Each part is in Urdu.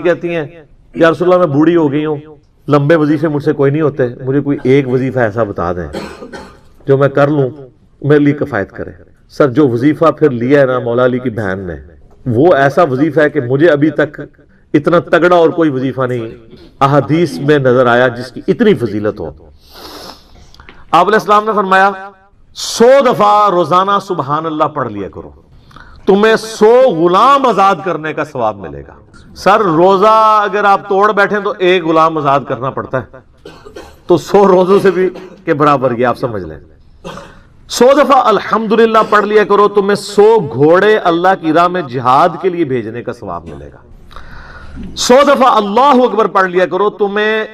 کہتی ہیں یا رسول اللہ میں بوڑھی ہو گئی ہوں، لمبے وظیفے مجھ سے کوئی نہیں ہوتے، مجھے کوئی ایک وظیفہ ایسا بتا دیں جو میں کر لوں میرے لیے کفایت کرے۔ سر جو وظیفہ پھر لیا ہے نا مولا علی کی بہن نے، وہ ایسا وظیفہ ہے کہ مجھے ابھی تک اتنا تگڑا اور کوئی وظیفہ نہیں احادیث میں نظر آیا جس کی اتنی فضیلت ہو۔ آپ علیہ السلام نے فرمایا 100 دفعہ روزانہ سبحان اللہ پڑھ لیا کرو، تمہیں 100 غلام آزاد کرنے کا ثواب ملے گا۔ سر روزہ اگر آپ توڑ بیٹھیں تو ایک غلام آزاد کرنا پڑتا ہے، تو 100 روزوں سے بھی کے برابر یہ آپ سمجھ لیں۔ 100 دفعہ الحمدللہ پڑھ لیا کرو، تمہیں 100 گھوڑے اللہ کی راہ میں جہاد کے لیے بھیجنے کا ثواب ملے گا۔ 100 دفعہ اللہ اکبر پڑھ لیا کرو، تمہیں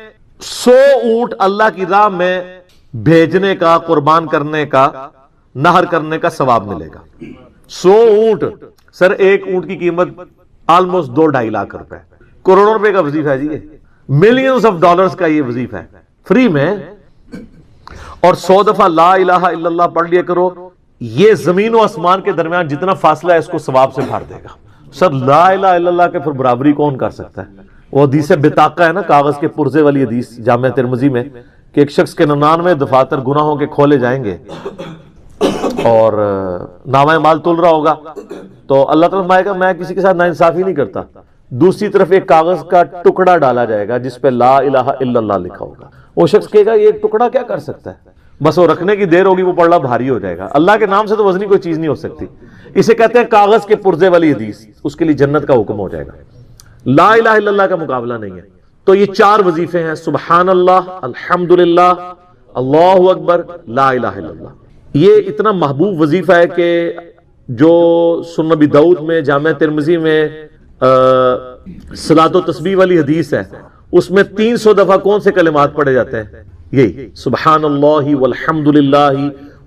100 اونٹ اللہ کی راہ میں بھیجنے کا، قربان کرنے کا، نہر کرنے کا ثواب ملے گا۔ 100 اونٹ، سر ایک اونٹ کی قیمت آلموسٹ 2-2.5 لاکھ روپے، کروڑوں روپے کا وظیفہ ہے جی، ملینز آف ڈالرز کا یہ وظیفہ ہے فری میں۔ اور 100 دفعہ لا الہ الا اللہ پڑھ لیا کرو، یہ زمین و آسمان کے درمیان جتنا فاصلہ ہے اس کو ثواب سے بھر دے گا۔ سر لا الہ الا اللہ کے پھر برابری کون کر سکتا ہے؟ وہ حدیث بطاقہ ہے نا، کاغذ کے پرزے والی حدیث جامعہ ترمذی میں، کہ ایک شخص کے 99 دفاتر گناہوں کے کھولے جائیں گے اور نامہ مال تل رہا ہوگا تو اللہ تعالیٰ فرمائے گا میں کسی کے ساتھ ناانصافی نہیں کرتا۔ دوسری طرف ایک کاغذ کا ٹکڑا ڈالا جائے گا جس پہ لا الہ الا اللہ لکھا ہوگا۔ وہ شخص کہے گا یہ ایک ٹکڑا کیا کر سکتا ہے، بس وہ رکھنے کی دیر ہوگی، وہ پڑھنا بھاری ہو جائے گا۔ اللہ کے نام سے تو وزنی کوئی چیز نہیں ہو سکتی، اسے کہتے ہیں کاغذ کے پرزے والی حدیث، اس کے لیے جنت کا حکم ہو جائے گا۔ لا الہ الا اللہ کا مقابلہ نہیں ہے۔ تو یہ 4 وظیفے ہیں، سبحان اللہ، الحمدللہ، اللہ اکبر، لا الہ الا اللہ۔ یہ اتنا محبوب وظیفہ ہے کہ جو سنن ابی داؤد میں، جامعہ ترمذی میں صلاۃ و تسبیح والی حدیث ہے، اس میں 300 دفعہ کون سے کلمات پڑھے جاتے ہیں؟ یہی سبحان اللہ والحمدللہ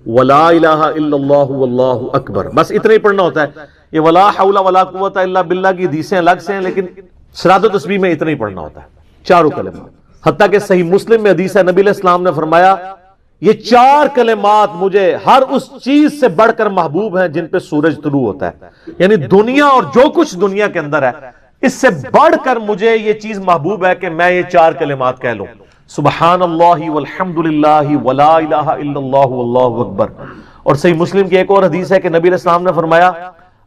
ولا الہ الا اللہ واللہ اکبر، بس اتنا ہی پڑھنا ہوتا ہے۔ یہ ولا حول ولا قوت الا باللہ کی حدیثیں الگ سے ہیں، لیکن صلاۃ و تسبیح میں اتنا ہی پڑھنا ہوتا ہے، چاروں کلمات۔ حتیٰ کہ صحیح مسلم میں حدیث ہے، نبی علیہ السلام نے فرمایا یہ 4 کلمات مجھے ہر اس چیز سے بڑھ کر محبوب ہیں جن پہ سورج طلوع ہوتا ہے، یعنی دنیا اور جو کچھ دنیا کے اندر ہے اس سے بڑھ کر مجھے یہ چیز محبوب ہے کہ میں یہ 4 کلمات کہہ لوں، سبحان اللہ والحمدللہ ولا الہ الا اللہ واللہ اکبر۔ اور صحیح مسلم کی ایک اور حدیث ہے کہ نبی علیہ السلام نے فرمایا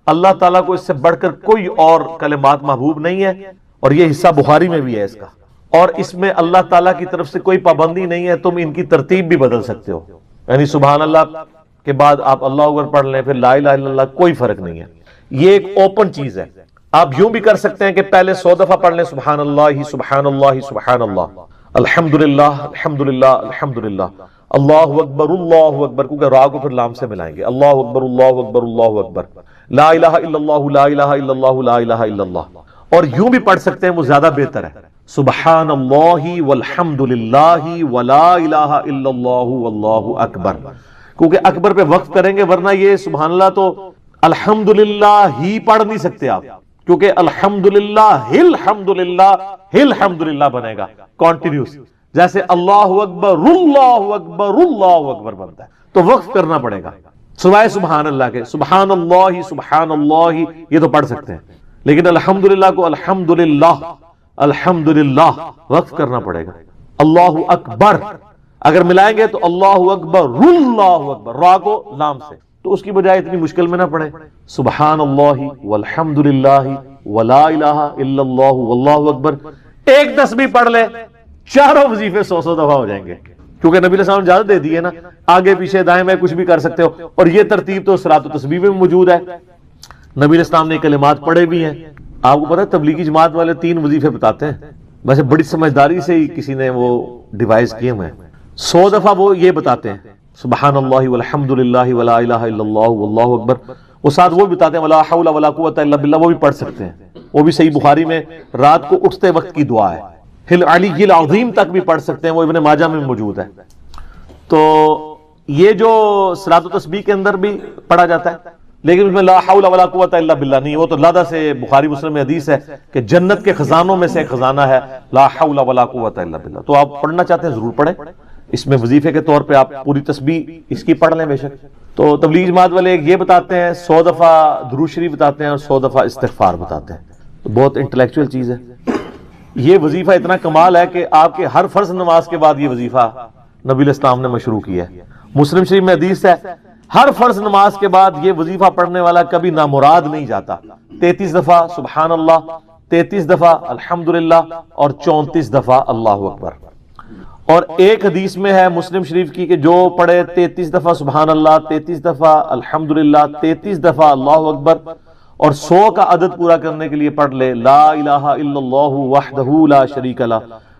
اللہ تعالیٰ کو اس سے بڑھ کر کوئی اور کلمات محبوب نہیں ہے، اور یہ حصہ بخاری میں بھی ہے اس کا، اور اس میں اللہ تعالیٰ کی طرف سے کوئی پابندی نہیں ہے، تم ان کی ترتیب بھی بدل سکتے ہو، یعنی سبحان اللہ کے بعد آپ اللہ اکبر پڑھ لیں، پھر لا الہ الا اللہ، کوئی فرق نہیں ہے۔ یہ ایک اوپن چیز ہے، آپ یوں بھی کر سکتے ہیں کہ پہلے 100 دفعہ پڑھ لیں سبحان اللہ سبحان اللہ سبحان اللہ، الحمدللہ الحمدللہ الحمدللہ، اللہ اکبر، کیونکہ را کو پھر لام سے ملائیں گے، اللہ اکبر اللہ اکبر اللہ اکبر، لا الہ الا اللہ لا الہ الا اللہ لا الہ الا اللہ۔ اور یوں بھی پڑھ سکتے ہیں، وہ زیادہ بہتر ہے، سبحان اللہ والحمدللہ ولا الہ الا اللہ واللہ اکبر، کیونکہ اکبر پہ وقف کریں گے، ورنہ یہ سبحان اللہ تو الحمدللہ ہی پڑھ نہیں سکتے آپ، کیونکہ الحمدللہ الحمدللہ بنے گا کانٹینیوس، جیسے اللہ اکبر بنتا ہے، تو وقف کرنا پڑے گا سوائے سبحان اللہ کے۔ سبحان اللہ یہ تو پڑھ سکتے ہیں، لیکن الحمدللہ کو الحمدللہ وقف کرنا پڑے گا۔ اللہ اکبر اگر ملائیں گے تو اللہ اکبر، را کو لام سے، تو اس کی بجائے اتنی مشکل میں نہ پڑے، سبحان اللہ والحمدللہ ولا الہ الا اللہ واللہ اکبر، ایک تسبیح پڑھ لے، 4 وظیفے 100 دفعہ ہو جائیں گے، کیونکہ نبی علیہ السلام نے اجازت دے دی ہے نا، آگے پیچھے دائیں بائیں کچھ بھی کر سکتے ہو، اور یہ ترتیب تو صلاۃ و تسبیح میں موجود ہے۔ نبی علیہ السلام نے کلمات پڑھے بھی ہیں، آپ کو پتہ ہے تبلیغی جماعت والے 3 وظیفے بتاتے ہیں، ویسے بڑی سمجھداری سے ہی کسی نے وہ ڈیوائز کیے ہوئے ہیں۔ 100 دفعہ وہ یہ بتاتے ہیں سبحان اللہ والحمدللہ ولا الہ الا اللہ واللہ اکبر، وہ ساتھ وہ بتاتے ہیں ولا حول ولا قوت الا باللہ، وہ بھی پڑھ سکتے ہیں، وہ بھی صحیح بخاری میں رات کو اٹھتے وقت کی دعا ہے، ہل علی العظیم تک بھی پڑھ سکتے ہیں، وہ ابن ماجہ میں موجود ہے۔ تو یہ جو صلاۃ و تسبیح کے اندر بھی پڑھا جاتا ہے، لیکن اس میں لا حول ولا قوت الا باللہ نہیں، وہ تو لادہ سے بخاری مسلم میں حدیث ہے کہ جنت کے خزانوں میں سے ایک خزانہ ہے لا حول ولا قوت الا باللہ، تو آپ پڑھنا چاہتے ہیں ضرور پڑھیں، اس میں وظیفے کے طور پہ آپ پوری تسبیح اس کی پڑھ لیں بے شک۔ تو تبلیغ جماعت والے یہ بتاتے ہیں 100 دفعہ درود شریف بتاتے ہیں اور 100 دفعہ استغفار بتاتے ہیں، تو بہت انٹلیکچوئل چیز ہے۔ یہ وظیفہ اتنا کمال ہے کہ آپ کے ہر فرض نماز کے بعد یہ وظیفہ نبی علیہ السلام نے مشروع کیا ہے. مسلم شریف میں حدیث ہے ہر فرض نماز کے بعد یہ وظیفہ پڑھنے والا کبھی نامراد نہیں جاتا. 33 دفعہ سبحان اللہ، 33 دفعہ الحمدللہ اور 34 دفعہ اللہ اکبر. اور ایک حدیث میں ہے مسلم شریف کی کہ جو پڑھے 33 دفعہ سبحان اللہ، 33 دفعہ الحمدللہ، 33 دفعہ اللہ اکبر اور 100 کا عدد پورا کرنے کے لیے پڑھ لے لا الہ الا اللہ وحدہ لا شریک لہ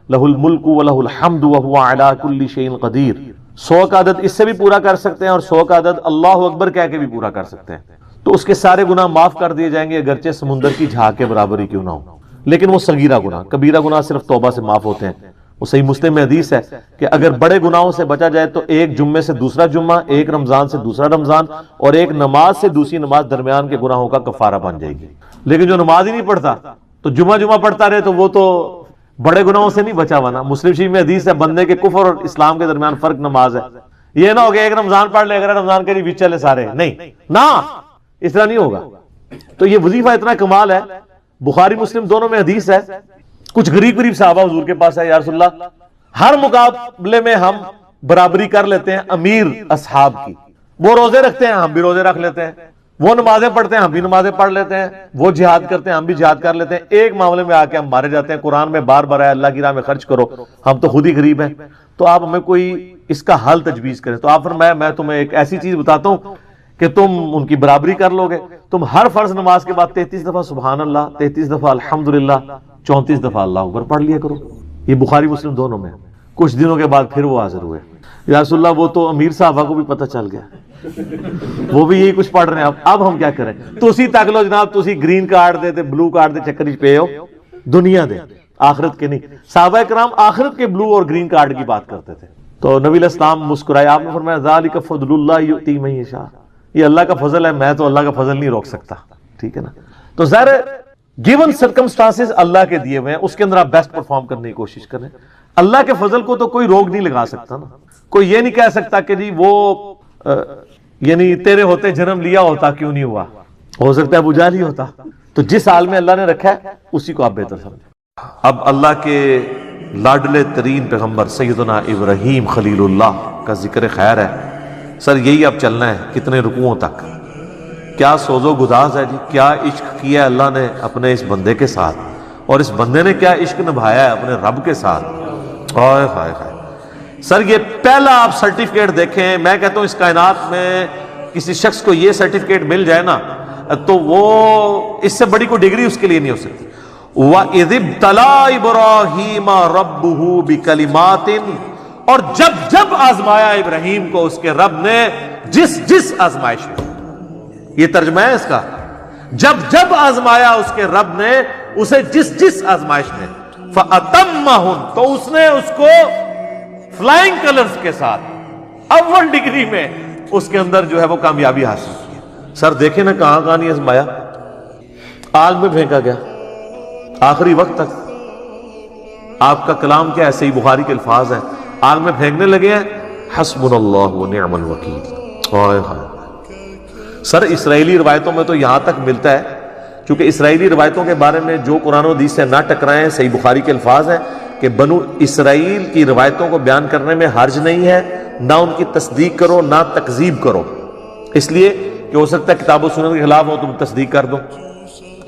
لہ الملک ولہ الحمد وہو علی کل شیء قدیر. 100 کا عدد اس سے بھی پورا کر سکتے ہیں اور 100 کا عدد اللہ اکبر کہہ کے بھی پورا کر سکتے ہیں. تو اس کے سارے گناہ معاف کر دیے جائیں گے اگرچہ سمندر کی جھاگ کے برابر ہی کیوں نہ ہو. لیکن وہ صغیرہ گناہ، کبیرہ گناہ صرف توبہ سے معاف ہوتے ہیں. وہ صحیح مسلم میں حدیث ہے کہ اگر بڑے گناہوں سے بچا جائے تو ایک جمعے سے دوسرا جمعہ، ایک رمضان سے دوسرا رمضان اور ایک نماز سے دوسری نماز درمیان کے گناہوں کا کفارہ بن جائے گی. لیکن جو نماز ہی نہیں پڑھتا تو جمعہ پڑھتا رہے تو وہ تو بڑے گناہوں سے نہیں بچا ہوا نا. مسلم شریف میں حدیث ہے بندے کے کفر اور اسلام کے درمیان فرق نماز ہے. یہ نہ ہوگا ایک رمضان پڑھ لے اگر رمضان کے بیچ چلے سارے، نہیں نا، اس طرح نہیں ہوگا. تو یہ وظیفہ اتنا کمال ہے، بخاری مسلم دونوں میں حدیث ہے. کچھ غریب صحابہ حضور کے پاس ہے، یا رسول اللہ ہر مقابلے میں ہم برابری کر لیتے ہیں امیر اصحاب کی. وہ روزے رکھتے ہیں ہم بھی روزے رکھ لیتے ہیں، وہ نمازیں پڑھتے ہیں ہم بھی نمازیں پڑھ لیتے ہیں، وہ جہاد کرتے ہیں ہم بھی جہاد کر لیتے ہیں. ایک معاملے میں آ کے ہم مارے جاتے ہیں. قرآن میں بار بار ہے اللہ کی راہ میں خرچ کرو، ہم تو خود ہی غریب ہیں. تو آپ ہمیں کوئی اس کا حل تجویز کریں. تو آپ فرمایا میں تمہیں ایک ایسی چیز بتاتا ہوں کہ تم ان کی برابری کر لو گے. تم ہر فرض نماز کے بعد 33 دفعہ سبحان اللہ، 33 دفعہ الحمدللہ، 34 دفعہ اللہ اکبر پڑھ لیا کرو. یہ بخاری مسلم دونوں میں. کچھ دنوں کے بعد پھر وہ حاضر ہوئے. یا رسول اللہ وہ تو امیر صحابہ کو بھی پتہ چل گیا، وہ بھی یہی کچھ پڑھ رہے ہیں. اب ہم کیا کریں؟ تسی تک لو جناب، تسی گرین کارڈ دے تے بلو کارڈ دے چکر وچ پے ہو، دنیا دے آخرت کے نہیں. صحابہ کرام آخرت کے بلو اور گرین کارڈ کی بات کرتے تھے. تو نبی علیہ السلام مسکرائے، آپ نے فرمایا ذالک فضل اللہ یؤتی من یشاء، یہ اللہ کا فضل ہے، میں تو اللہ کا فضل نہیں روک سکتا. ٹھیک ہے نا؟ تو ظاہر گیون سرکمسٹانسز اللہ کے دیے ہوئے ہیں، اس کے اندر آپ بیسٹ پرفارم کرنے کی کوشش کریں. اللہ کے فضل کو تو کوئی روک نہیں لگا سکتا نا. کوئی یہ نہیں کہہ سکتا کہ جی وہ یعنی تیرے ہوتے جنم لیا ہوتا کیوں نہیں ہوا، ہو سکتا ہے ابو جہل ہی ہوتا. تو جس حال میں اللہ نے رکھا ہے اسی کو آپ بہتر سمجھیں. اب اللہ کے لاڈلے ترین پیغمبر سیدنا ابراہیم خلیل اللہ کا ذکر خیر ہے. سر یہی اب چلنا ہے کتنے رکوعوں تک. کیا سوز و گداز ہے جی، کیا عشق کیا اللہ نے اپنے اس بندے کے ساتھ، اور اس بندے نے کیا عشق نبھایا ہے اپنے رب کے ساتھ. ہائے ہائے ہائے. سر یہ پہلا آپ سرٹیفکیٹ دیکھیں، میں کہتا ہوں اس کائنات میں کسی شخص کو یہ سرٹیفکیٹ مل جائے نا تو وہ اس سے بڑی کوئی ڈگری اس کے لیے نہیں ہو سکتی. وَإِذِ ابْتَلَىٰ إِبْرَاهِيمَ رَبُّهُ بِكَلِمَاتٍ، اور جب آزمایا ابراہیم کو اس کے رب نے جس آزمائش میں. یہ ترجمہ ہے اس کا، جب آزمایا اس کے رب نے اسے جس آزمائش میں. فَأَتَمَّهُمْ، تو اس نے اس کو فلائنگ کلرز کے ساتھ اول ڈگری میں اس کے اندر جو ہے وہ کامیابی حاصل کی. سر دیکھیں نا کہاں نہیں آزمایا، آگ میں پھینکا گیا آخری وقت تک. آپ کا کلام کیا ہے؟ صحیح بخاری کے الفاظ ہیں، آگ میں پھینکنے لگے ہیں حسبنا اللہ ونعم الوکیل. سر اسرائیلی روایتوں میں تو یہاں تک ملتا ہے، چونکہ اسرائیلی روایتوں کے بارے میں جو قرآن و حدیث سے نہ ٹکرائیں، صحیح بخاری کے الفاظ ہیں کہ بنو اسرائیل کی روایتوں کو بیان کرنے میں حرج نہیں ہے، نہ ان کی تصدیق کرو نہ تکذیب کرو. اس لیے کہ ہو سکتا ہے کتاب و سنت کے خلاف ہو تم تصدیق کر دو،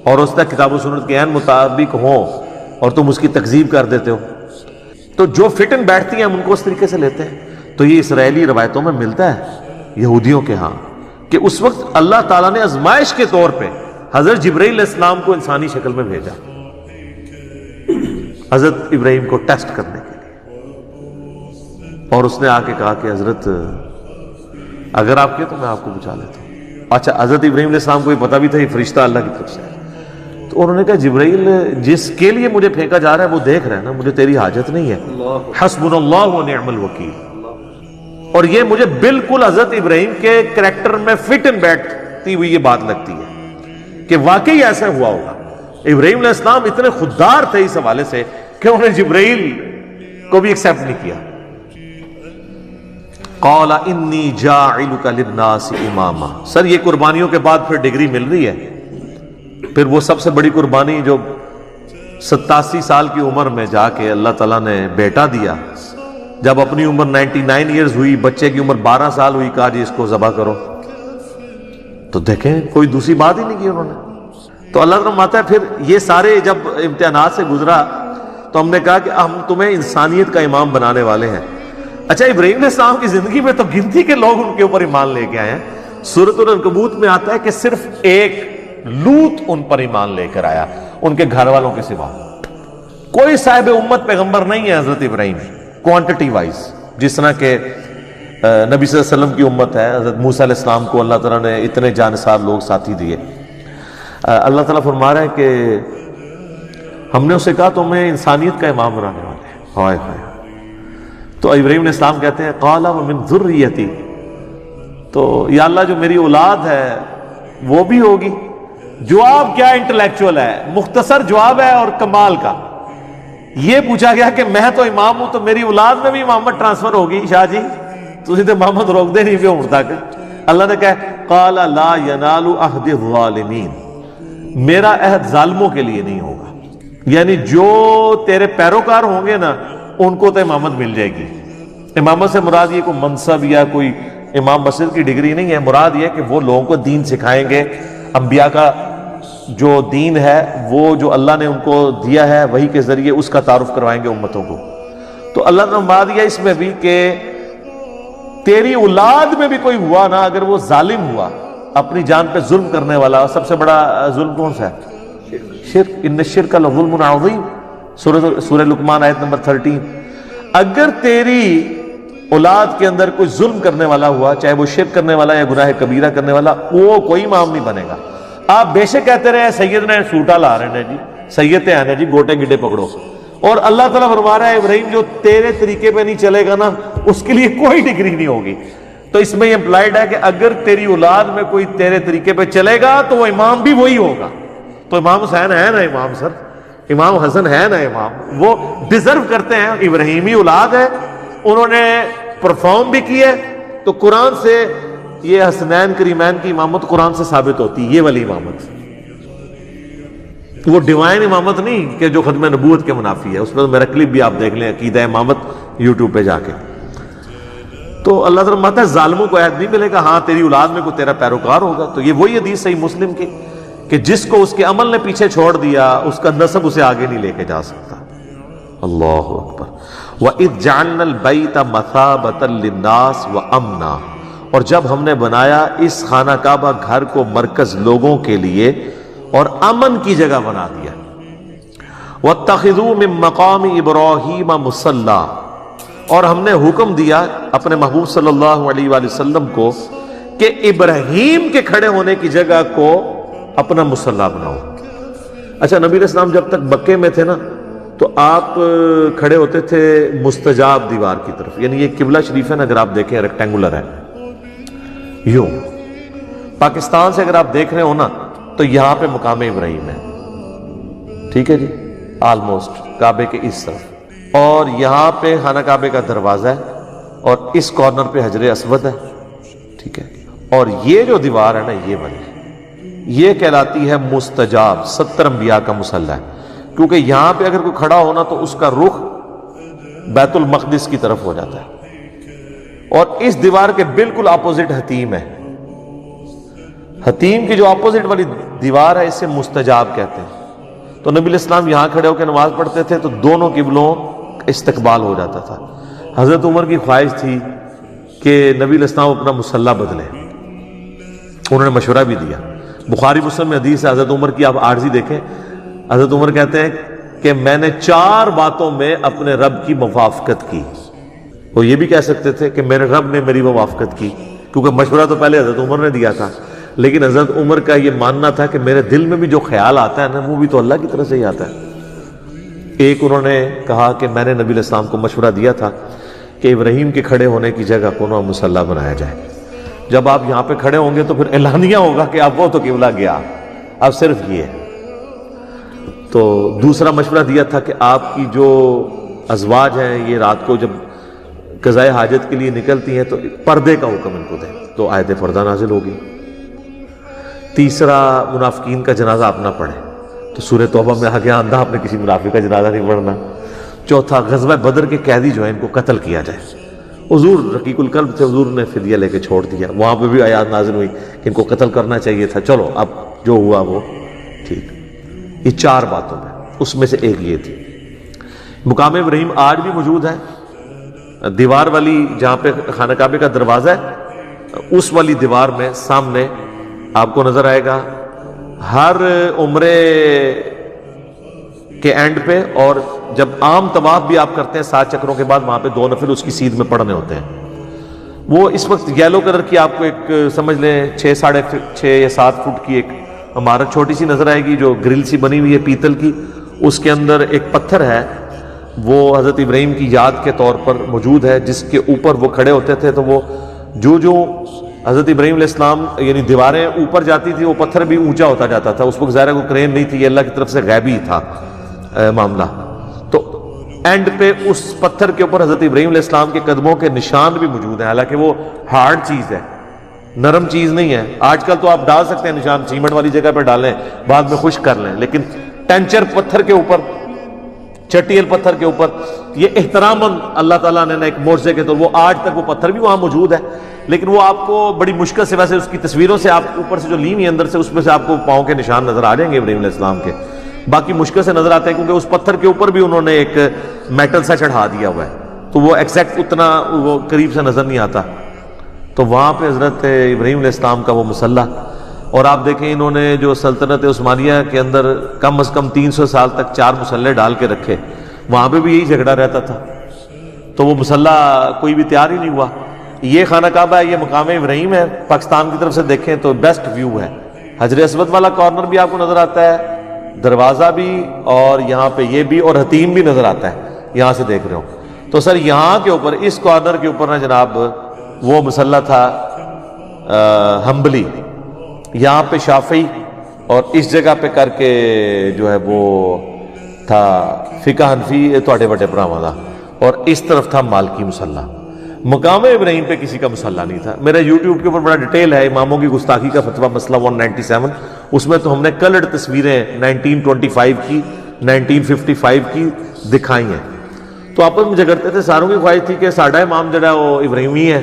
اور ہو سکتا ہے کتاب و سنت کے عین مطابق ہو اور تم اس کی تکذیب کر دیتے ہو. تو جو فٹ ان بیٹھتی ہیں ہم ان کو اس طریقے سے لیتے ہیں. تو یہ اسرائیلی روایتوں میں ملتا ہے یہودیوں کے ہاں کہ اس وقت اللہ تعالیٰ نے آزمائش کے طور پہ حضرت جبرائیل علیہ السلام کو انسانی شکل میں بھیجا حضرت ابراہیم کو ٹیسٹ کرنے کے لیے. اور اس نے آ کے کہا کہ حضرت اگر آپ کے تو میں آپ کو بچا لیتا ہوں. اچھا حضرت ابراہیم علیہ السلام کو یہ پتا بھی تھا یہ فرشتہ اللہ کی طرف سے ہے. تو انہوں نے کہا جبرائیل جس کے لیے مجھے پھینکا جا رہا ہے وہ دیکھ رہا ہے نا، مجھے تیری حاجت نہیں ہے. حسبنا اللہ ونعم الوکیل. اور یہ مجھے بالکل حضرت ابراہیم کے کریکٹر میں فٹ ان بیٹھتی ہوئی یہ بات لگتی ہے کہ واقعی ایسا ہوا ہوگا. ابراہیم علیہ السلام اتنے خوددار تھے اس حوالے سے کہ انہوں نے جبرائیل کو بھی ایکسپٹ نہیں کیا. قال انی جاعلک للناس اماما. سر یہ قربانیوں کے بعد پھر ڈگری مل رہی ہے. پھر وہ سب سے بڑی قربانی جو 87 سال کی عمر میں جا کے اللہ تعالیٰ نے بیٹا دیا. جب اپنی عمر 99 ایئرز ہوئی، بچے کی عمر 12 سال ہوئی، کہا جی اس کو ذبح کرو. تو دیکھیں کوئی دوسری بات ہی نہیں کی انہوں نے. تو اللہ تعالیٰ فرماتا ہے پھر یہ سارے جب امتحانات سے گزرا تو ہم نے کہا کہ ہم تمہیں انسانیت کا امام بنانے والے ہیں. اچھا، ابراہیم علیہ السلام کی زندگی میں تو گنتی کے لوگ ان کے اوپر ایمان لے کے آئے ہیں. سورۃ العنکبوت میں آتا ہے کہ صرف ایک لوط ان پر ایمان لے کر آیا، ان کے گھر والوں کے سوا. کوئی صاحب امت پیغمبر نہیں ہے حضرت ابراہیم کوانٹٹی وائز. جس طرح کہ نبی صلی اللہ علیہ وسلم کی امت ہے، حضرت موسیٰ علیہ السلام کو اللہ تعالیٰ نے اتنے جانثار لوگ ساتھی دیے. اللہ تعالیٰ فرما رہا ہے کہ ہم نے اسے کہا تمہیں انسانیت کا امام بنانے والے ہیں. ہائے ہائے. تو ابراہیم علیہ السلام کہتے ہیں قال ومن ذریتی، تو یا اللہ جو میری اولاد ہے وہ بھی ہوگی. جواب کیا انٹلیکچوئل ہے، مختصر جواب ہے اور کمال کا. یہ پوچھا گیا کہ میں تو امام ہوں تو میری اولاد میں بھی امامت ٹرانسفر ہوگی. شاہ جی تسی تے محمد روک دے نہیں پہ عمر تک. اللہ نے کہا قال لا ینال عہد الظالمین، میرا عہد ظالموں کے لیے نہیں ہوگا. یعنی جو تیرے پیروکار ہوں گے نا ان کو تو امامت مل جائے گی. امامت سے مراد یہ کوئی منصب یا کوئی امام مسجد کی ڈگری نہیں ہے. مراد یہ کہ وہ لوگوں کو دین سکھائیں گے. انبیاء کا جو دین ہے وہ جو اللہ نے ان کو دیا ہے وہی کے ذریعے اس کا تعارف کروائیں گے امتوں کو. تو اللہ نے بات دیا اس میں بھی کہ تیری اولاد میں بھی کوئی ہوا نا اگر وہ ظالم ہوا، اپنی جان پہ ظلم کرنے والا. سب سے بڑا ظلم کون سا ہے؟ شرک. ان الشرک لظلم عظیم، سورہ لقمان آیت نمبر 13. اگر تیری اولاد کے اندر کوئی ظلم کرنے والا ہوا، چاہے وہ شرک کرنے والا یا گناہ کبیرہ کرنے والا، وہ کوئی امام نہیں بنے گا. آپ بے شک کہتے رہے سید نے سوٹا لا رہے ہیں جی، سید آنے جی گوٹے گڈے پکڑو. اور اللہ تعالیٰ فرما رہا ہے ابراہیم جو تیرے طریقے پہ نہیں چلے گا نا اس کے لیے کوئی ڈگری نہیں ہوگی. تو اس میں یہ امپلائڈ ہے کہ اگر تیری اولاد میں کوئی تیرے طریقے پہ چلے گا تو وہ امام بھی وہی ہوگا. تو امام حسین ہے نا امام، سر امام حسن ہے نا امام، وہ ڈیزرو کرتے ہیں. ابراہیمی اولاد ہے، انہوں نے پرفارم بھی کی ہے. تو قرآن سے یہ حسنین کریمین کی امامت قرآن سے ثابت ہوتی ہے. یہ والی امامت وہ ڈیوائن امامت نہیں کہ جو ختم نبوت کے منافی ہے. اس میں تو میرا کلپ بھی آپ دیکھ لیں، عقیدہ امامت یوٹیوب پہ جا کے. تو اللہ تعالیٰ فرماتا ہے ظالموں کو عہد نہیں ملے گا. ہاں تیری اولاد میں کوئی تیرا پیروکار ہوگا. تو یہ وہی حدیث صحیح مسلم کی کہ جس کو اس کے عمل نے پیچھے چھوڑ دیا اس کا نسب اسے آگے نہیں لے کے جا سکتا. اللہ اکبر. وَإِذْ جَعَلْنَا الْبَيْتَ مَثَابَةً لِلنَّاسِ وَأَمْنًا، اور جب ہم نے بنایا اس خانہ کعبہ گھر کو مرکز لوگوں کے لیے اور امن کی جگہ بنا دیا. وَاتَّخِذُوا مِن مَّقَامِ إِبْرَاهِيمَ مُصَلًّى، اور ہم نے حکم دیا اپنے محبوب صلی اللہ علیہ وآلہ وسلم کو کہ ابراہیم کے کھڑے ہونے کی جگہ کو اپنا مصلی بناؤ. اچھا، نبی علیہ السلام جب تک مکے میں تھے نا تو آپ کھڑے ہوتے تھے مستجاب دیوار کی طرف. یعنی یہ قبلہ شریف ہے نا، اگر آپ دیکھیں ریکٹینگولر ہے یوں. پاکستان سے اگر آپ دیکھ رہے ہو نا تو یہاں پہ مقام ابراہیم ہے، ٹھیک ہے جی، آلموسٹ کعبے کے اس طرف. اور یہاں پہ خانہ کعبے کا دروازہ ہے اور اس کارنر پہ حجر اسود ہے، ٹھیک ہے. اور یہ جو دیوار ہے نا یہ والی، یہ کہلاتی ہے مستجاب. 70 انبیاء کا مصلی ہے، کیونکہ یہاں پہ اگر کوئی کھڑا ہونا تو اس کا رخ بیت المقدس کی طرف ہو جاتا ہے. اور اس دیوار کے بالکل اپوزٹ حتیم ہے. حتیم کی جو اپوزٹ والی دیوار ہے اسے مستجاب کہتے ہیں. تو نبی علیہ السلام یہاں کھڑے ہو کے نماز پڑھتے تھے تو دونوں قبلوں استقبال ہو جاتا تھا. حضرت عمر کی خواہش تھی کہ نبی علیہ السلام اپنا مصلی بدلیں. انہوں نے مشورہ بھی دیا. بخاری مسلم میں حدیث ہے حضرت عمر کی، آپ عارضی دیکھیں. حضرت عمر کہتے ہیں کہ میں نے 4 باتوں میں اپنے رب کی موافقت کی. وہ یہ بھی کہہ سکتے تھے کہ میرے رب نے میری موافقت کی، کیونکہ مشورہ تو پہلے حضرت عمر نے دیا تھا. لیکن حضرت عمر کا یہ ماننا تھا کہ میرے دل میں بھی جو خیال آتا ہے نا وہ بھی تو اللہ کی طرف سے ہی آتا ہے. ایک انہوں نے کہا کہ میں نے نبی علیہ السلام کو مشورہ دیا تھا کہ ابراہیم کے کھڑے ہونے کی جگہ کو نا مصلی بنایا جائے. جب آپ یہاں پہ کھڑے ہوں گے تو پھر اعلانیہ ہوگا کہ اب وہ تو قبلہ گیا، اب صرف یہ ہے. تو دوسرا مشورہ دیا تھا کہ آپ کی جو ازواج ہیں یہ رات کو جب قضاء حاجت کے لیے نکلتی ہیں تو پردے کا حکم ان کو دیں. تو آیت پردہ نازل ہوگی. تیسرا منافقین کا جنازہ آپ نہ پڑھیں. تو سورہ توبہ میں آ گیا اندھا اپنے کسی منافق کا جنازہ نہیں پڑھنا۔ چوتھا، غزوہ بدر کے قیدی جو ہیں ان کو قتل کیا جائے۔ حضور رقیق القلب تھے، حضور نے فدیہ لے کے چھوڑ دیا، وہاں پہ بھی آیات نازل ہوئی کہ ان کو قتل کرنا چاہیے تھا، چلو اب جو ہوا وہ ٹھیک۔ یہ 4 باتوں میں، اس میں سے ایک یہ تھی۔ مقام ابراہیم آج بھی موجود ہے، دیوار والی جہاں پہ خانہ کعبہ کا دروازہ ہے، اس والی دیوار میں سامنے آپ کو نظر آئے گا ہر عمرے کے اینڈ پہ، اور جب عام طواف بھی آپ کرتے ہیں 7 چکروں کے بعد، وہاں پہ 2 نفل اس کی سیدھ میں پڑھنے ہوتے ہیں۔ وہ اس وقت یلو کلر کی آپ کو ایک سمجھ لیں 6 یا 7 فٹ کی ایک عمارت چھوٹی سی نظر آئے گی جو گرل سی بنی ہوئی ہے پیتل کی، اس کے اندر ایک پتھر ہے، وہ حضرت ابراہیم کی یاد کے طور پر موجود ہے، جس کے اوپر وہ کھڑے ہوتے تھے، تو وہ جو حضرت ابراہیم علیہ السلام یعنی دیواریں اوپر جاتی تھی وہ پتھر بھی اونچا ہوتا جاتا تھا۔ اس وقت ظاہر کوئی کرین نہیں تھی، یہ اللہ کی طرف سے غیبی تھا معاملہ۔ تو اینڈ پہ اس پتھر کے اوپر حضرت ابراہیم علیہ السلام کے قدموں کے نشان بھی موجود ہیں، حالانکہ وہ ہارڈ چیز ہے، نرم چیز نہیں ہے۔ آج کل تو آپ ڈال سکتے ہیں نشان، سیمنٹ والی جگہ پہ ڈالیں، بعد میں خشک کر لیں، لیکن ٹینچر پتھر کے اوپر، چٹیل پتھر کے اوپر، یہ احتراماً اللہ تعالیٰ نے ایک معجزے کے طور، وہ آج تک وہ پتھر بھی وہاں موجود ہے، لیکن وہ آپ کو بڑی مشکل سے، ویسے اس کی تصویروں سے آپ اوپر سے جو لی ہوئی اندر سے، اس میں سے آپ کو پاؤں کے نشان نظر آ جائیں گے ابراہیم علیہ السلام کے، باقی مشکل سے نظر آتے ہیں کیونکہ اس پتھر کے اوپر بھی انہوں نے ایک میٹل سا چڑھا دیا ہوا ہے، تو وہ ایگزیکٹ اتنا وہ قریب سے نظر نہیں آتا۔ تو وہاں پہ حضرت ابراہیم علیہ السلام کا وہ مصلی، اور آپ دیکھیں انہوں نے جو سلطنت عثمانیہ کے اندر کم از کم 300 سال تک 4 مصلے ڈال کے رکھے، وہاں پہ بھی یہی جھگڑا رہتا تھا، تو وہ مصلی کوئی بھی تیار ہی نہیں ہوا۔ یہ خانہ کعبہ ہے، یہ مقام ابراہیم ہے، پاکستان کی طرف سے دیکھیں تو بیسٹ ویو ہے، حجر اسود والا کارنر بھی آپ کو نظر آتا ہے، دروازہ بھی، اور یہاں پہ یہ بھی، اور حتیم بھی نظر آتا ہے یہاں سے دیکھ رہے ہو۔ تو سر یہاں کے اوپر اس کارنر کے اوپر نا جناب وہ مصلی تھا حنبلی، یہاں پہ شافعی، اور اس جگہ پہ کر کے جو ہے وہ تھا فقہ حنفی تواڈے وڈے بھراواں دا، اور اس طرف تھا مالکی مصلی۔ مقام ابراہیم پہ کسی کا مصلی نہیں تھا۔ میرا یوٹیوب کے اوپر بڑا ڈیٹیل ہے اماموں کی گستاخی کا فتویٰ مسئلہ 197، اس میں تو ہم نے کلرڈ تصویریں 1925 کی 1955 کی دکھائی ہیں۔ تو آپس میں جھگڑتے تھے، ساروں کی خواہش تھی کہ ساڈا امام جڑا وہ ابراہیمی ہے،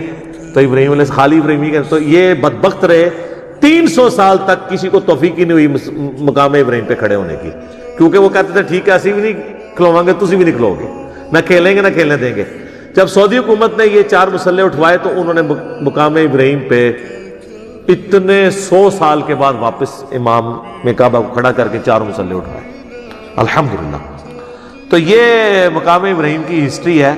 تو ابراہیم علیہ خالی ابراہیمی کا، تو یہ بدبخت رہے 300 سال تک کسی کو توفیق ہی نہیں ہوئی مقام ابراہیم پہ کھڑے ہونے کی، کیونکہ وہ کہتے تھے ٹھیک ہے اسی بھی نہیں کھلواؤں گے، تسی بھی نہیں کھلو گے، نہ کھیلیں گے نہ کھیلنے دیں گے۔ جب سعودی حکومت نے یہ 4 مصلے اٹھوائے تو انہوں نے مقام ابراہیم پہ اتنے 100 سال کے بعد واپس امام میں کعبہ کو کھڑا کر کے 4 مصلے اٹھوائے، الحمدللہ۔ تو یہ مقام ابراہیم کی ہسٹری ہے،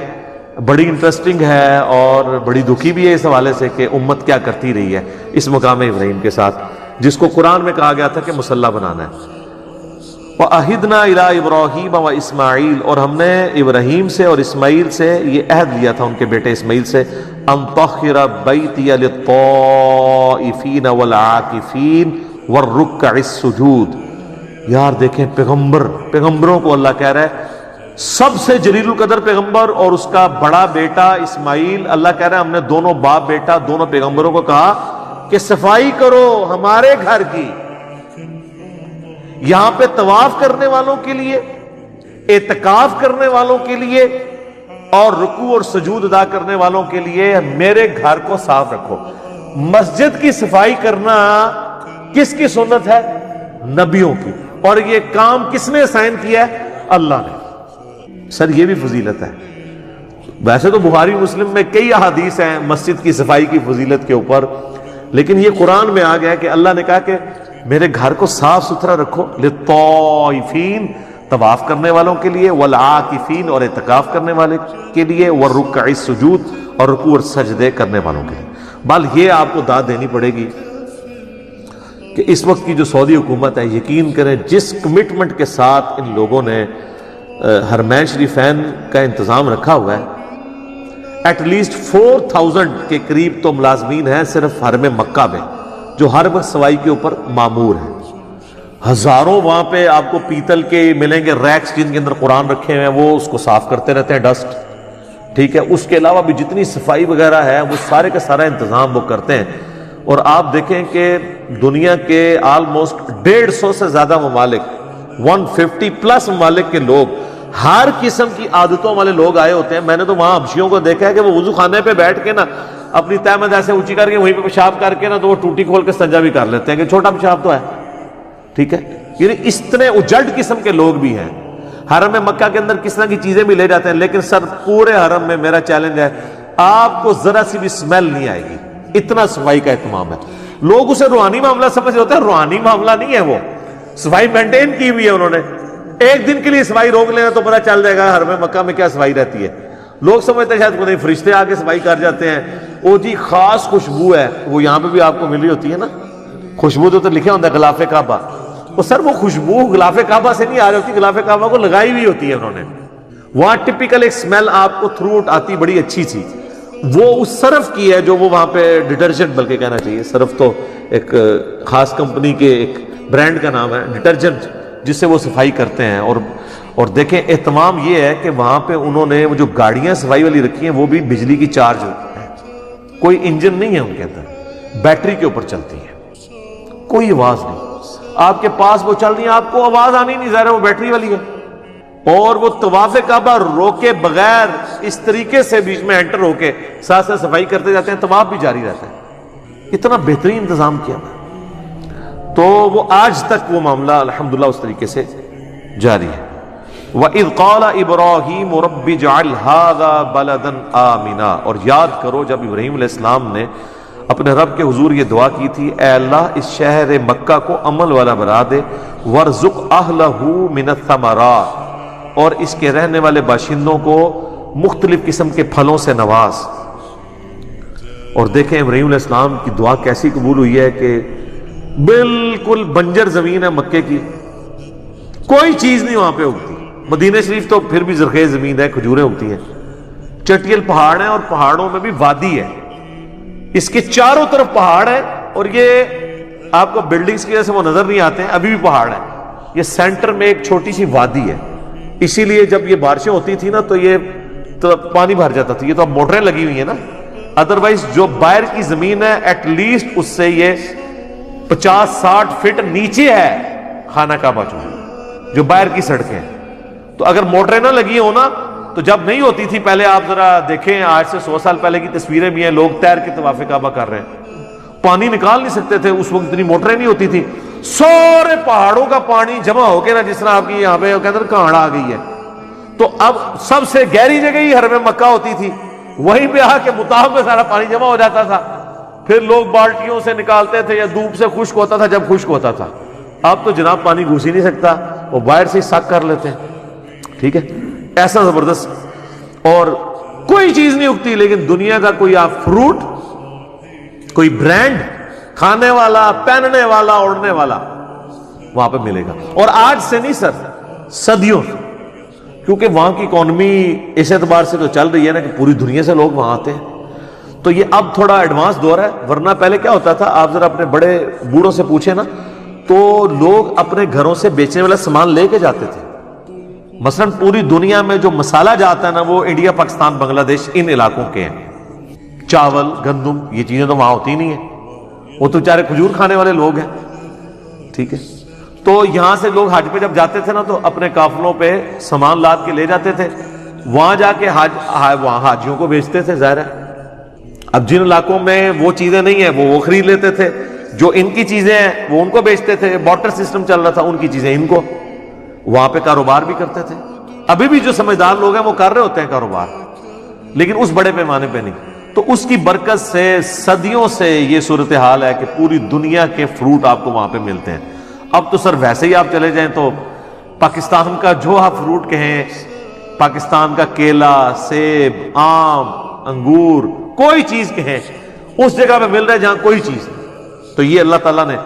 بڑی انٹرسٹنگ ہے اور بڑی دکھی بھی ہے اس حوالے سے کہ امت کیا کرتی رہی ہے اس مقام ابراہیم کے ساتھ، جس کو قرآن میں کہا گیا تھا کہ مصلی بنانا ہے۔ وَأَحِدْنَا إِلَىٰ إِبْرَاهِيمَ وَإِسْمَاعِيلَ، اور ہم نے ابراہیم سے اور اسماعیل سے یہ عہد لیا تھا، ان کے بیٹے اسماعیل سے، أَن طَهِّرَ بَيْتِيَ لِلطَّائِفِينَ وَالْعَاكِفِينَ وَالرُّكَّعِ السُّجُودِ۔ یار دیکھیں پیغمبروں کو اللہ کہہ رہا ہے، سب سے جلیل القدر پیغمبر اور اس کا بڑا بیٹا اسماعیل، اللہ کہہ رہا ہے ہم نے دونوں باپ بیٹا دونوں پیغمبروں کو کہا کہ صفائی کرو ہمارے گھر کی، یہاں پہ طواف کرنے والوں کے لیے، اعتکاف کرنے والوں کے لیے، اور رکوع اور سجود ادا کرنے والوں کے لیے میرے گھر کو صاف رکھو۔ مسجد کی صفائی کرنا کس کی سنت ہے؟ نبیوں کی، اور یہ کام کس نے اسائن کیا ہے؟ اللہ نے۔ سر یہ بھی فضیلت ہے، ویسے تو بخاری مسلم میں کئی احادیث ہیں مسجد کی صفائی کی فضیلت کے اوپر، لیکن یہ قرآن میں آ گیا ہے کہ اللہ نے کہا کہ میرے گھر کو صاف ستھرا رکھو، للطائفین طواف کرنے والوں کے لیے، والعاکفین اور اعتکاف کرنے والے کے لیے، والرکع السجود اور رکوع اور سجدے کرنے والوں کے لیے۔ بل یہ آپ کو داد دینی پڑے گی کہ اس وقت کی جو سعودی حکومت ہے، یقین کریں جس کمٹمنٹ کے ساتھ ان لوگوں نے حرمین شریفین کا انتظام رکھا ہوا ہے، ایٹ لیسٹ 4000 کے قریب تو ملازمین ہیں صرف حرم مکہ میں جو ہر وقت صفائی کے اوپر مامور ہیں۔ ہزاروں وہاں پہ آپ کو پیتل کے ملیں گے ریکس جن کے اندر قرآن رکھے ہوئے ہیں، وہ اس کو صاف کرتے رہتے ہیں، ڈسٹ، ٹھیک ہے۔ اس کے علاوہ بھی جتنی صفائی وغیرہ ہے وہ سارے کا سارا انتظام وہ کرتے ہیں۔ اور آپ دیکھیں کہ دنیا کے آلموسٹ 150 سے زیادہ ممالک 150 پلس ممالک کے لوگ، ہر قسم کی عادتوں والے لوگ آئے ہوتے ہیں. میں نے تو وہاں حبشیوں کو دیکھا ہے کہ وہ وضو خانے پہ بیٹھ کے نا اپنی تہمت ایسے اونچی کر کے وہیں پہ پیشاب کر کے نا تو وہ ٹوٹی کھول کے استنجا بھی کر لیتے ہیں کہ چھوٹا پیشاب تو ہے. ٹھیک ہے، یعنی اس طرح اجلٹ قسم کے لوگ بھی ہیں. حرم مکہ کے اندر کس طرح کی چیزیں بھی لے جاتے ہیں، لیکن سر پورے حرم میں میرا چیلنج ہے، آپ کو ذرا سی بھی سمیل نہیں آئے گی، اتنا صفائی کا اہتمام ہے. لوگ اسے روحانی معاملہ سمجھ ہوتے ہیں، روحانی معاملہ نہیں ہے، وہ صفائی مینٹین کی ہوئی ہے انہوں نے. ایک دن کے لیے صفائی روک لینا تو پتہ چل جائے گا حرم مکہ میں کیا صفائی رہتی ہے. لوگ سمجھتے ہیں شاید کوئی فرشتے آ کے صفائی کر جاتے ہیں. وہ جی خاص خوشبو ہے، وہ یہاں پہ بھی آپ کو ملی ہوتی ہے نا، خوشبو تو لکھا ہوتا ہے غلاف کعبہ. وہ سر وہ خوشبو غلاف کعبہ سے نہیں آ رہی ہوتی، غلاف کعبہ کو لگائی ہوئی ہوتی ہے انہوں نے. وہاں ٹپیکل ایک سمیل آپ کو تھرو آؤٹ آتی، بڑی اچھی سی. وہ اس صرف کی ہے جو وہ وہاں پہ ڈٹرجنٹ بلکہ کہنا چاہیے، صرف تو ایک خاص کمپنی کے ایک برانڈ کا نام ہے ڈٹرجنٹ، جس سے وہ صفائی کرتے ہیں. اور دیکھیں اہتمام یہ ہے کہ وہاں پہ انہوں نے وہ جو گاڑیاں صفائی والی رکھی ہیں وہ بھی بجلی کی چارج ہوتی ہیں، کوئی انجن نہیں ہے ان کے اندر، بیٹری کے اوپر چلتی ہے، کوئی آواز نہیں. آپ کے پاس وہ چل رہی ہے، آپ کو آواز آنی نہیں، ظاہر ہے وہ بیٹری والی ہے. اور وہ طواف کعبہ روکے بغیر اس طریقے سے بیچ میں انٹر ہو کے ساتھ ساتھ صفائی کرتے جاتے ہیں، طواف بھی جاری رہتا ہے. اتنا بہترین انتظام کیا ہے. تو وہ آج تک وہ معاملہ الحمدللہ اس طریقے سے جاری ہے. وَإِذْ قَالَ إِبْرَاهِيمُ رَبِّ اجْعَلْ هَذَا بَلَدًا آمِنًا، اور یاد کرو جب ابراہیم علیہ السلام نے اپنے رب کے حضور یہ دعا کی تھی، اے اللہ اس شہر مکہ کو عمل والا بنا دے، وَارْزُقْ أَهْلَهُ مِنَ الثَّمَرَاتِ، اور اس کے رہنے والے باشندوں کو مختلف قسم کے پھلوں سے نواز. اور دیکھیں ابراہیم علیہ السلام کی دعا کیسی قبول ہوئی ہے کہ بالکل بنجر زمین ہے مکے کی، کوئی چیز نہیں وہاں پہ اگتی. مدینہ شریف تو پھر بھی زرخیز زمین ہے، کھجوریں اگتی ہیں. چٹیل پہاڑ ہیں اور پہاڑوں میں بھی وادی ہے، اس کے چاروں طرف پہاڑ ہے، اور یہ آپ کو بلڈنگز کی وجہ سے وہ نظر نہیں آتے ہیں، ابھی بھی پہاڑ ہے. یہ سینٹر میں ایک چھوٹی سی وادی ہے، اسی لیے جب یہ بارشیں ہوتی تھی نا تو یہ تو پانی بھر جاتا تھا. یہ تو اب موٹریں لگی ہوئی ہیں نا، ادروائز جو باہر کی زمین ہے ایٹ لیسٹ اس سے یہ 50-60 فٹ نیچے ہے خانہ کعبہ جو باہر کی سڑکیں ہیں. تو اگر موٹریں نہ لگی ہو نا تو جب نہیں ہوتی تھی پہلے، آپ ذرا دیکھیں آج سے 100 سال پہلے کی تصویریں بھی ہیں، لوگ تیر کے طواف کعبہ کر رہے ہیں، پانی نکال نہیں سکتے تھے اس وقت، اتنی موٹریں نہیں ہوتی تھی. سارے پہاڑوں کا پانی جمع ہو کے نا، جس طرح آپ کی یہاں پہ کہتے ہیں کہاڑ آ گئی ہے، تو اب سب سے گہری جگہ ہی حرم مکہ ہوتی تھی، وہیں پہ آ کے مطاف میں سارا پانی جمع ہو جاتا تھا. پھر لوگ بالٹیوں سے نکالتے تھے یا دھوپ سے خشک ہوتا تھا جب خشک ہوتا تھا. اب تو جناب پانی گھس ہی نہیں سکتا، وہ باہر سے ہی سک کر لیتے ہیں. ٹھیک ہے، ایسا زبردست. اور کوئی چیز نہیں اگتی، لیکن دنیا کا کوئی آپ فروٹ، کوئی برانڈ کھانے والا، پہننے والا، اوڑھنے والا وہاں پہ ملے گا. اور آج سے نہیں سر، صدیوں سے، کیونکہ وہاں کی اکانومی اس اعتبار سے تو چل رہی ہے نا کہ پوری دنیا سے لوگ وہاں آتے ہیں. تو یہ اب تھوڑا ایڈوانس دور ہے، ورنہ پہلے کیا ہوتا تھا، آپ ذرا اپنے بڑے بوڑھوں سے پوچھیں نا تو لوگ اپنے گھروں سے بیچنے والا سامان لے کے جاتے تھے. مثلا پوری دنیا میں جو مسالہ جاتا ہے نا وہ انڈیا، پاکستان، بنگلہ دیش ان علاقوں کے ہیں. چاول، گندم، یہ چیزیں تو وہاں ہوتی نہیں ہیں، وہ تو بیچارے کھجور کھانے والے لوگ ہیں. ٹھیک ہے، تو یہاں سے لوگ حج پہ جب جاتے تھے نا تو اپنے قافلوں پہ سامان لاد کے لے جاتے تھے، وہاں جا کے وہاں حاجیوں کو بیچتے تھے. ظاہر ہے اب جن علاقوں میں وہ چیزیں نہیں ہیں وہ خرید لیتے تھے، جو ان کی چیزیں ہیں وہ ان کو بیچتے تھے. بارٹر سسٹم چل رہا تھا، ان کی چیزیں ان کو، وہاں پہ کاروبار بھی کرتے تھے. ابھی بھی جو سمجھدار لوگ ہیں وہ کر رہے ہوتے ہیں کاروبار، لیکن اس بڑے پیمانے پہ نہیں. تو اس کی برکت سے صدیوں سے یہ صورتحال ہے کہ پوری دنیا کے فروٹ آپ کو وہاں پہ ملتے ہیں. اب تو سر ویسے ہی آپ چلے جائیں تو پاکستان کا جو آپ فروٹ کہیں، پاکستان کا کیلا، سیب، آم، انگور، کوئی چیز کہیں اس جگہ پہ مل رہا ہے جہاں کوئی چیز نہیں. تو یہ اللہ تعالیٰ نے،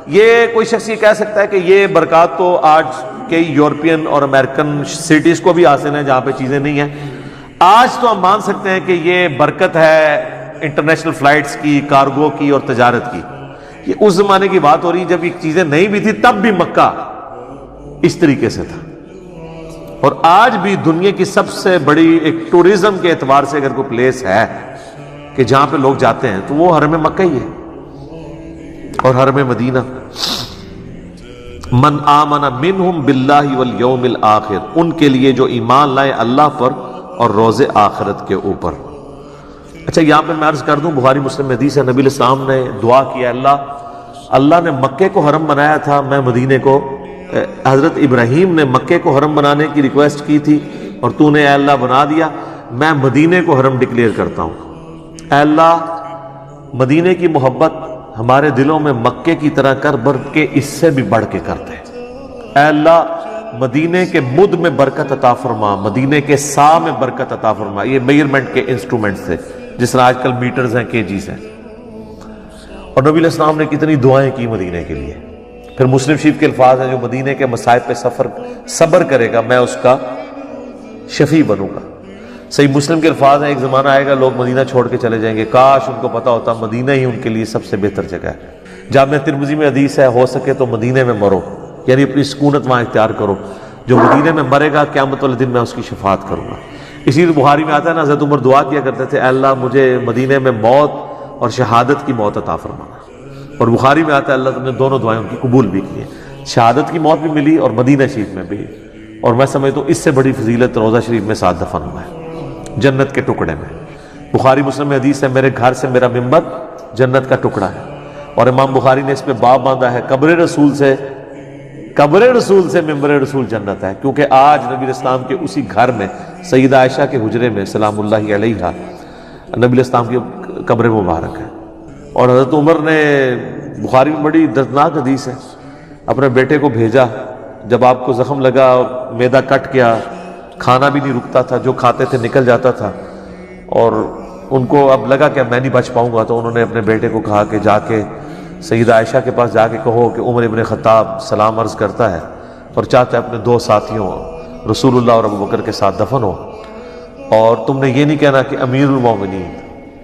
یہ کوئی شخص یہ کہہ سکتا ہے کہ یہ برکات تو آج کئی یورپین اور امریکن سٹیز کو بھی حاصل ہیں جہاں پہ چیزیں نہیں ہیں. آج تو ہم مان سکتے ہیں کہ یہ برکت ہے انٹرنیشنل فلائٹس کی، کارگو کی اور تجارت کی. یہ اس زمانے کی بات ہو رہی جب یہ چیزیں نہیں بھی تھی، تب بھی مکہ اس طریقے سے تھا. اور آج بھی دنیا کی سب سے بڑی ایک ٹورزم کے اعتبار سے اگر کوئی پلیس ہے کہ جہاں پہ لوگ جاتے ہیں تو وہ حرم مکہ ہی ہے اور حرم مدینہ. من آمن منہم باللہ والیوم الآخر، ان کے لیے جو ایمان لائے اللہ پر اور روز آخرت کے اوپر۔ اچھا یہاں پہ میں عرض کر دوں، بخاری مسلم میں حدیث ہے، نبی علیہ السلام نے دعا کیا، اللہ نے مکے کو حرم بنایا تھا، میں مدینے کو، حضرت ابراہیم نے مکے کو حرم بنانے کی ریکویسٹ کی تھی اور تو نے اے اللہ بنا دیا، میں مدینے کو حرم ڈکلیئر کرتا ہوں۔ اے اللہ مدینے کی محبت ہمارے دلوں میں مکے کی طرح کر، بلکہ اس سے بھی بڑھ کے کرتے ہیں۔ اے اللہ مدینے کے مد میں برکت عطا فرما، مدینے کے سا میں برکت عطا فرما۔ یہ میئرمنٹ کے انسٹرومنٹس تھے، جس طرح آج کل میٹرز ہیں، کیجیز ہیں۔ اور نبی علیہ السلام نے کتنی دعائیں کی مدینے کے لیے۔ پھر مسلم شریف کے الفاظ ہیں، جو مدینے کے مصائب پہ صبر کرے گا میں اس کا شفیع بنوں گا۔ صحیح مسلم کے الفاظ ہیں، ایک زمانہ آئے گا لوگ مدینہ چھوڑ کے چلے جائیں گے، کاش ان کو پتا ہوتا مدینہ ہی ان کے لیے سب سے بہتر جگہ ہے۔ جامعہ ترمذی میں حدیث ہے، ہو سکے تو مدینے میں مرو، یعنی اپنی سکونت وہاں اختیار کرو۔ جو مدینے میں مرے گا قیامت والے دن میں اس کی شفاعت کروں گا۔ اسی لیے بخاری میں آتا ہے نا، حضرت عمر دعا کیا کرتے تھے، اے اللہ مجھے مدینے میں موت اور شہادت کی موت عطا فرمانا۔ اور بخاری میں آتا ہے اللہ نے دونوں دعائیں ان کی قبول بھی کی ہیں، شہادت کی موت بھی ملی اور مدینہ شریف میں بھی۔ اور میں سمجھتا ہوں اس سے بڑی فضیلت روضہ شریف میں ساتھ دفن ہوا ہے، جنت کے ٹکڑے میں۔ بخاری مسلم میں حدیث ہے، میرے گھر سے میرا منبر جنت کا ٹکڑا ہے۔ اور امام بخاری نے اس پہ باب باندھا ہے، قبر رسول سے منبر رسول جنت ہے، کیونکہ آج نبی علیہ السلام کے اسی گھر میں سیدہ عائشہ کے حجرے میں سلام اللہ علیہا نبی علیہ السلام کی قبر مبارک ہے۔ اور حضرت عمر نے، بخاری میں بڑی دردناک حدیث ہے، اپنے بیٹے کو بھیجا، جب آپ کو زخم لگا، معدہ کٹ گیا، کھانا بھی نہیں رکتا تھا، جو کھاتے تھے نکل جاتا تھا، اور ان کو اب لگا کہ میں نہیں بچ پاؤں گا، تو انہوں نے اپنے بیٹے کو کہا کہ جا کے سیدہ عائشہ کے پاس جا کے کہو کہ عمر ابن خطاب سلام عرض کرتا ہے اور چاہتا ہے اپنے دو ساتھیوں رسول اللہ اور ابو بکر کے ساتھ دفن ہو، اور تم نے یہ نہیں کہنا کہ امیر المومنین،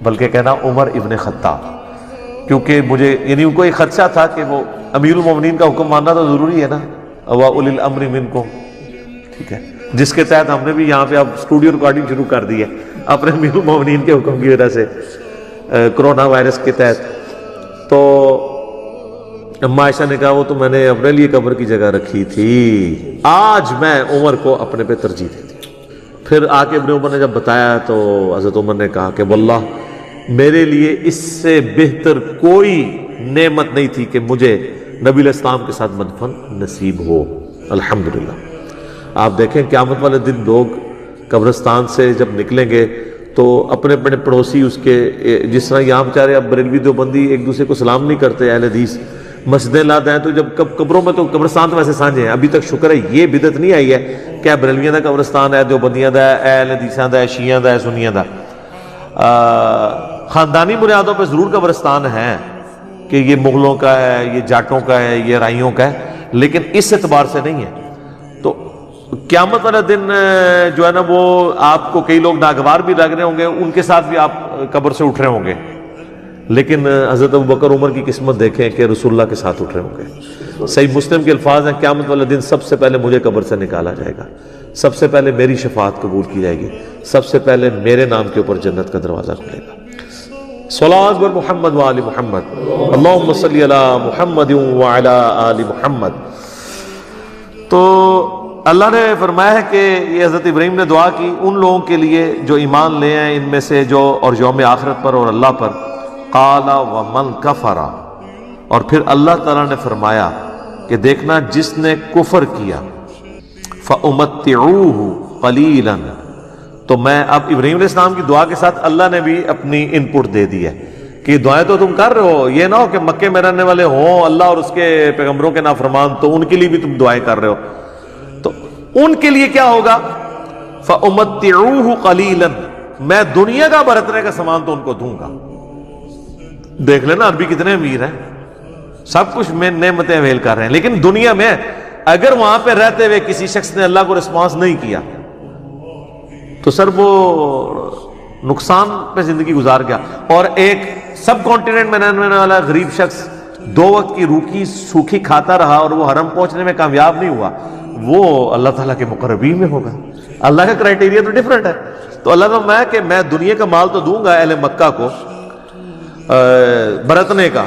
بلکہ کہنا عمر ابن خطاب، کیونکہ مجھے، یعنی ان کو ایک خدشہ تھا کہ وہ امیر المومنین کا حکم ماننا تو ضروری ہے نا، اولي الامر منکم، ٹھیک ہے، جس کے تحت ہم نے بھی یہاں پہ اب اسٹوڈیو ریکارڈنگ شروع کر دی ہے اپنے امیر المومنین کے حکم کی وجہ سے، کرونا وائرس کے تحت۔ تو اما عائشہ نے کہا وہ تو میں نے اپنے لیے قبر کی جگہ رکھی تھی، آج میں عمر کو اپنے پہ ترجیح دیتی ہوں۔ پھر آ کے ابن عمر نے جب بتایا تو حضرت عمر نے کہا کہ واللہ میرے لیے اس سے بہتر کوئی نعمت نہیں تھی کہ مجھے نبی علیہ السلام کے ساتھ مدفن نصیب ہو۔ الحمدللہ۔ آپ دیکھیں قیامت والے دن لوگ قبرستان سے جب نکلیں گے تو اپنے اپنے پڑوسی اس کے، جس طرح یہاں بیچارے اب بریلوی دیوبندی ایک دوسرے کو سلام نہیں کرتے، اہل حدیث مسجدیں لا دیں، تو جب قبروں میں تو قبرستان تو ویسے سانجھے ہیں، ابھی تک شکر ہے یہ بدعت نہیں آئی ہے کہ بریلویاں دا قبرستان ہے، دیوبندیاں دا ہے، اہل حدیثاں دا ہے، شیعہ دا ہے، سنیاں دا۔ خاندانی بنیادوں پہ ضرور قبرستان ہے کہ یہ مغلوں کا ہے، یہ جاٹوں کا ہے، یہ رائیوں کا ہے، لیکن اس اعتبار سے نہیں ہے۔ تو قیامت والا دن جو ہے نا، وہ آپ کو کئی لوگ ناگوار بھی لگ رہے ہوں گے، ان کے ساتھ بھی آپ قبر سے اٹھ رہے ہوں گے، لیکن حضرت ابوبکر عمر کی قسمت دیکھیں کہ رسول اللہ کے ساتھ اٹھ رہے ہوں گے۔ صحیح مسلم کے الفاظ ہیں، قیامت والا دن سب سے پہلے مجھے قبر سے نکالا جائے گا، سب سے پہلے میری شفاعت قبول کی جائے گی، سب سے پہلے میرے نام کے اوپر جنت کا دروازہ کھلے گا۔ صلوات بر محمد وآل محمد، اللہم صلی علی محمد وعلی آل محمد۔ تو اللہ نے فرمایا ہے کہ یہ حضرت ابراہیم نے دعا کی ان لوگوں کے لیے جو ایمان لے ہیں ان میں سے، جو اور یوم آخرت پر اور اللہ پر، قال ومن کفر، اور پھر اللہ تعالیٰ نے فرمایا کہ دیکھنا جس نے کفر کیا، فَأُمَتِّعُوهُ قَلِيلًا، تو میں اب ابراہیم علیہ السلام کی دعا کے ساتھ اللہ نے بھی اپنی ان پٹ دے دی ہے کہ دعائیں تو تم کر رہے ہو، یہ نہ ہو کہ مکے میں رہنے والے ہوں اللہ اور اس کے پیغمبروں کے نافرمان، تو ان کے لیے بھی تم دعائیں کر رہے ہو، تو ان کے لیے کیا ہوگا؟ فَأُمَتِّعُوهُ قَلِيلًا، میں دنیا کا برتنے کا سامان تو ان کو دوں گا۔ دیکھ لینا عربی کتنے امیر ہیں، سب کچھ میں نعمتیں اویل کر رہے ہیں، لیکن دنیا میں اگر وہاں پہ رہتے ہوئے کسی شخص نے اللہ کو رسپانس نہیں کیا تو سر وہ نقصان پہ زندگی گزار گیا۔ اور ایک سب کانٹیننٹ میں رہنے والا غریب شخص 2 وقت کی روکھی سوکھی کھاتا رہا اور وہ حرم پہنچنے میں کامیاب نہیں ہوا، وہ اللہ تعالیٰ کے مقربین میں ہوگا۔ اللہ کا کرائیٹیریا تو ڈیفرنٹ ہے۔ تو اللہ کا میں کہ میں دنیا کا مال تو دوں گا اہل مکہ کو برتنے کا،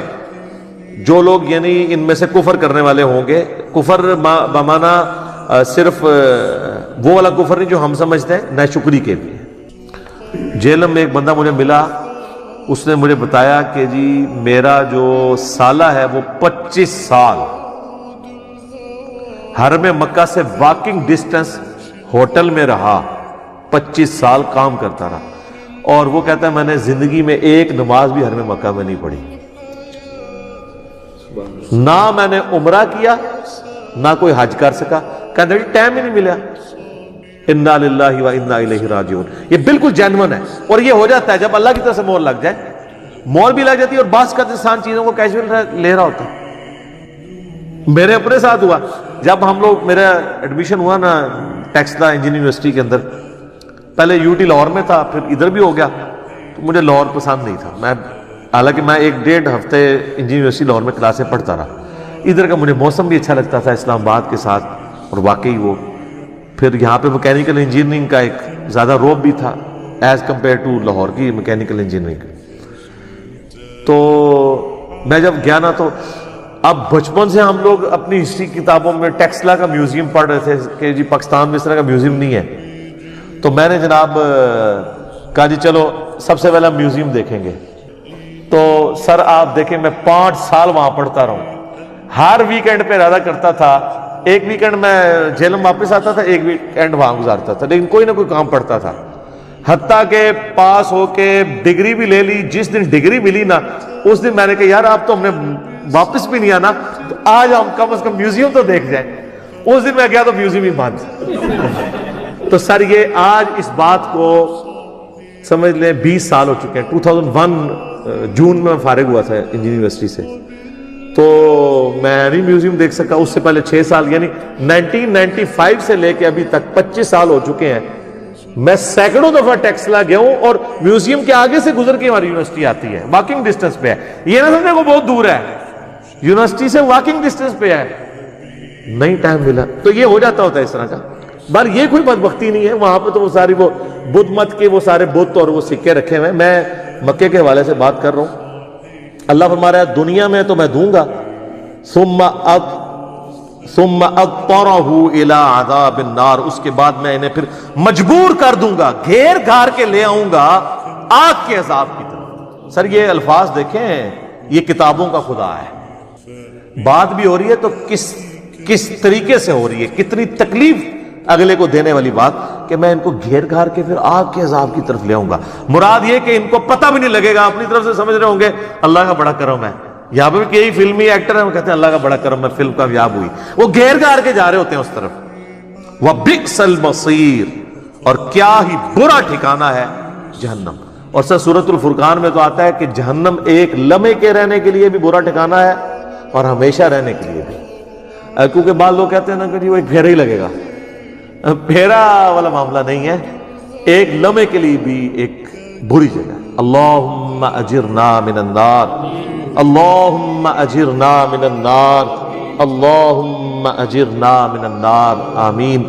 جو لوگ یعنی ان میں سے کفر کرنے والے ہوں گے، کفر بمانا صرف وہ والا کفر نہیں جو ہم سمجھتے ہیں، نہ شکری کے بھی ہے۔ جیلم میں ایک بندہ مجھے ملا، اس نے مجھے بتایا کہ جی میرا جو سالہ ہے وہ 25 سال حرم مکہ سے واکنگ ڈسٹنس ہوٹل میں رہا، 25 سال کام کرتا رہا، اور وہ کہتا ہے میں نے زندگی میں ایک نماز بھی حرم مکہ میں نہیں پڑھی، نہ میں نے عمرہ کیا نہ کوئی حج کر سکا، کہتا ہے ٹائم ہی نہیں ملا۔ انا للہ و انا الیہ راجعون، یہ بالکل جینون ہے، اور یہ ہو جاتا ہے جب اللہ کی طرف سے مور لگ جائے، مور بھی لگ جاتی ہے، اور بعض کا انسان چیزوں کو کیجول لے رہا ہوتا ہے۔ میرے اپنے ساتھ ہوا، جب ہم لوگ میرا ایڈمیشن ہوا نا ٹیکسلا انجینئرنگ یونیورسٹی کے اندر، پہلے یو ٹی لاہور میں تھا، پھر ادھر بھی ہو گیا، تو مجھے لاہور پسند نہیں تھا، حالانکہ میں 1.5 ہفتے انجینئرنگ یونیورسٹی لاہور میں کلاسیں پڑھتا رہا، ادھر کا مجھے موسم بھی اچھا لگتا تھا اسلام آباد کے ساتھ، اور واقعی وہ پھر یہاں پہ میکینیکل انجینئرنگ کا ایک زیادہ روب بھی تھا ایز کمپیئر ٹو لاہور کی میکینیکل انجینئرنگ۔ تو میں جب گیا نا، تو اب بچپن سے ہم لوگ اپنی ہسٹری کتابوں میں ٹیکسلا کا میوزیم پڑھ رہے تھے کہ جی پاکستان میں اس طرح کا میوزیم نہیں ہے، تو میں نے جناب کہا جی چلو سب سے پہلے میوزیم دیکھیں گے۔ تو سر آپ دیکھیں میں 5 سال وہاں پڑھتا رہا ہوں، ہر ویکینڈ پہ ارادہ کرتا تھا، ایک ویکینڈ میں جیلم واپس آتا تھا، ایک ویکینڈ وہاں گزارتا تھا، لیکن کوئی نہ کوئی کام پڑتا تھا، حتیٰ کہ پاس ہو کے ڈگری بھی لے لی۔ جس دن ڈگری ملی نا، اس دن میں نے کہا یار آپ تو ہم نے واپس بھی نہیں آنا، تو آج ہم کم از کم میوزیم تو دیکھ جائیں۔ اس دن میں گیا تو میوزیم ہی بند۔ تو سر یہ آج اس بات کو سمجھ لیں 20 سال ہو چکے ہیں۔ 2001 جون میں فارغ ہوا تھا انجینئرنگ یونیورسٹی سے، تو میں نہیں میوزیم دیکھ سکا۔ اس سے پہلے 6 سال یعنی 1995 سے لے کے ابھی تک 25 سال ہو چکے ہیں، میں سینکڑوں دفعہ ٹیکسلا گیا ہوں، اور میوزیم کے آگے سے گزر کے ہماری یونیورسٹی آتی ہے، واکنگ ڈسٹنس پہ ہے، یہ نہ سمجھے کو بہت دور ہے، یونیورسٹی سے واکنگ ڈسٹنس پہ ہے۔ نہیں ٹائم ملا تو یہ ہو جاتا ہوتا ہے اس طرح کا، بار یہ کوئی بدبختی نہیں ہے۔ وہاں پہ تو وہ ساری وہ بدھ مت کے وہ سارے بت اور وہ سکے رکھے ہوئے ہیں۔ میں مکے کے حوالے سے بات کر رہا ہوں، اللہ فرما رہا ہے دنیا میں تو میں دوں گا، ثم اضطرہ الی عذاب النار، اس کے بعد میں انہیں پھر مجبور کر دوں گا، گھیر گھار کے لے آؤں گا آگ کے عذاب کی طرف۔ سر یہ الفاظ دیکھیں، یہ کتابوں کا خدا ہے، بات بھی ہو رہی ہے تو کس طریقے سے ہو رہی ہے، کتنی تکلیف اگلے کو دینے والی بات کہ میں ان کو گھیر گھار کے پھر آگ کے عذاب کی طرف لے آؤں گا۔ مراد یہ کہ ان کو پتہ بھی نہیں لگے گا، اپنی طرف سے سمجھ رہے ہوں گے اللہ کا بڑا کرم ہے، یہاں پہ بھی کئی فلمی ایکٹر ہیں وہ کہتے ہیں اللہ کا بڑا کرم ہے، فلم کامیاب ہوئی، وہ گھیر گھار کے جا رہے ہوتے ہیں اس طرف۔ وَبِئْسَ الْمَصِيرُ، اور کیا ہی برا ٹھکانہ ہے جہنم۔ اور سر سورۃ الفرقان میں تو آتا ہے کہ جہنم ایک لمحے کے رہنے کے لیے بھی برا ٹھکانہ ہے اور ہمیشہ رہنے کے لیے بھی، کیونکہ بعض لوگ کہتے ہیں نا کہ جی وہ ایک پھیرا ہی لگے گا، پھیرا والا معاملہ نہیں ہے، ایک لمحے کے لیے بھی ایک بری جگہ ہے۔ اللہم اجرنا من النار، اللہم اجرنا من النار، اللہم اجرنا من النار، آمین۔